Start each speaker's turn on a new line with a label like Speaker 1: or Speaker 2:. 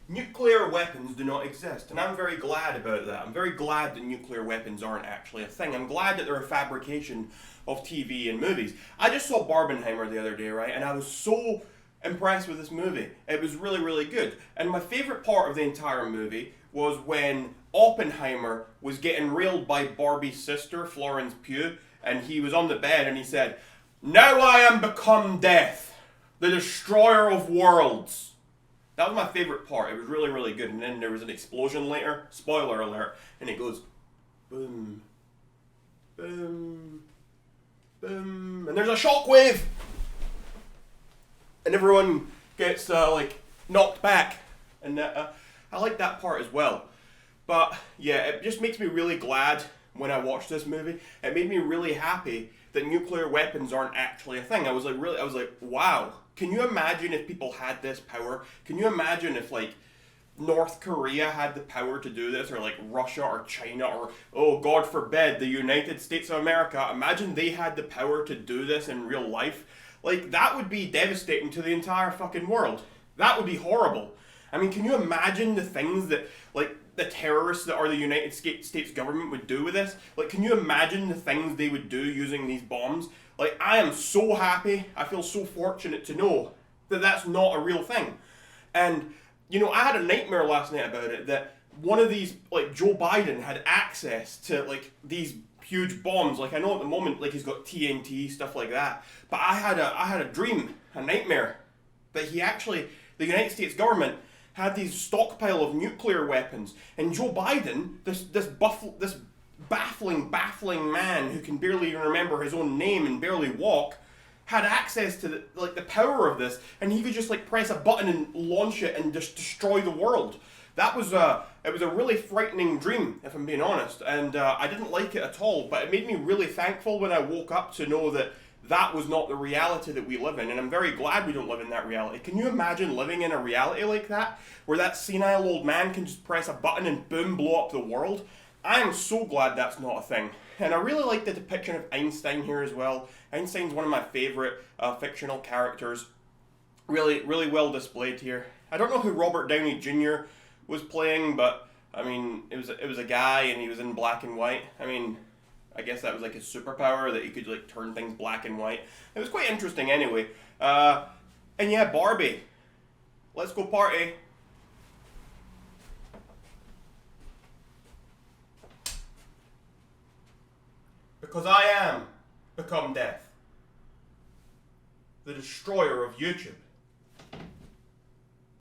Speaker 1: Nuclear weapons do not exist, and I'm very glad about that. I'm very glad that nuclear weapons aren't actually a thing. I'm glad that they're a fabrication of TV and movies. I just saw Barbenheimer the other day, right, and I was so impressed with this movie. It was really, really good. And my favorite part of the entire movie was when Oppenheimer was getting railed by Barbie's sister, Florence Pugh, and he was on the bed and he said, "Now I am become death, the destroyer of worlds." That was my favorite part. It was really, really good. And then there was an explosion later. Spoiler alert. And it goes, boom, boom, boom. And there's a shockwave. And everyone gets, knocked back. And I like that part as well. But, yeah, it just makes me really glad when I watched this movie. It made me really happy that nuclear weapons aren't actually a thing. I was like, wow. Can you imagine if people had this power? Can you imagine if, like, North Korea had the power to do this, or, like, Russia or China, or, oh, God forbid, the United States of America? Imagine they had the power to do this in real life. Like, that would be devastating to the entire fucking world. That would be horrible. I mean, can you imagine the things that, like, the terrorists that are the United States government would do with this? Like, can you imagine the things they would do using these bombs? Like, I am so happy, I feel so fortunate to know that that's not a real thing. And, you know, I had a nightmare last night about it, that one of these, like, Joe Biden had access to, like, these huge bombs. Like, I know at the moment, like, he's got TNT, stuff like that. But I had a dream, a nightmare, that the United States government had these stockpile of nuclear weapons. And Joe Biden, this baffling man who can barely even remember his own name and barely walk, had access to the power of this, and he could just, like, press a button and launch it and just destroy the world. It was a really frightening dream, if I'm being honest, and I didn't like it at all. But it made me really thankful when I woke up to know that that was not the reality that we live in, and I'm very glad we don't live in that reality. Can you imagine living in a reality like that, where that senile old man can just press a button and boom, blow up the world? I am so glad that's not a thing. And I really like the depiction of Einstein here as well. Einstein's one of my favorite fictional characters. Really, really well displayed here. I don't know who Robert Downey Jr. was playing, but I mean, it was a guy and he was in black and white. I mean, I guess that was like his superpower, that he could, like, turn things black and white. It was quite interesting anyway. And yeah, Barbie. Let's go party. Because I am become death, the destroyer of YouTube.